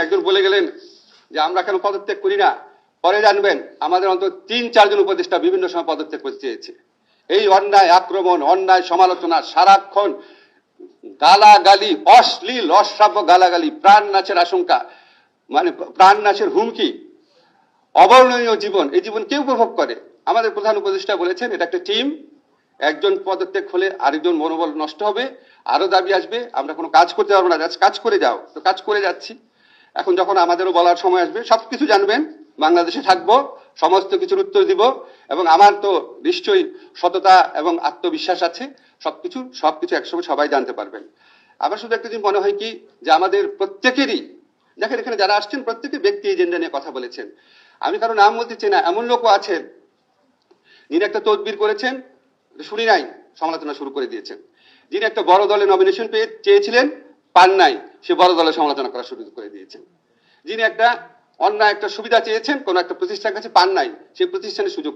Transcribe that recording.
একজন বলে গেলেন যে আমরা কেন পদত্যাগ করি না, পরে জানবেন আমাদের অন্তত 3-4 জন উপদেষ্টা বিভিন্ন সময় পদত্যাগ করতে চেয়েছে। এই অন্যায় আক্রমণ, অন্যায় সমালোচনা, সারাক্ষণ গালাগালি, অশ্লীল অশ্রাব্য গালাগালি, প্রাণ নাশের আশঙ্কা, মানে প্রাণ নাশের হুমকি, অবর্ণনীয় জীবন, এই জীবন কেউ উপভোগ করে? আমাদের প্রধান উপদেষ্টা বলেছেন এটা একটা টিম, একজন পদত্যাগ হলে আরেকজন মনোবল নষ্ট হবে, আরো দাবি আসবে, আমরা কোনো কাজ করতে পারবো না, কাজ করে যাও, তো কাজ করে যাচ্ছি। এখন যখন আমাদেরও বলার সময় আসবে সবকিছু জানবেন, বাংলাদেশে থাকবো, সমস্ত কিছুর উত্তর দিব, এবং আমার তো নিশ্চয়ই সততা এবং আত্মবিশ্বাস আছে, সবকিছু একসঙ্গে সবাই জানতে পারবেন। আমার শুধু একটা জিনিস মনে হয় কি, যে আমাদের প্রত্যেকেরই, দেখেন এখানে যারা আসছেন প্রত্যেকে ব্যক্তি এজেন্ডা নিয়ে কথা বলেছেন, আমি কারো নাম বলতে চাই না, এমন লোকও আছেন যিনি একটা তদবির করেছেন, শুনি নাই, সমালোচনা শুরু করে দিয়েছেন। যিনি একটা বড় দলে নমিনেশন চেয়েছিলেন, পান নাই, সে বড় দলের সমালোচনা করা শুরু করে দিয়েছেন। যিনি একটা অন্য একটা সুবিধা চেয়েছেন কোন একটা প্রতিষ্ঠানের কাছে, পান নাই, সেই প্রতিষ্ঠানের সুযোগ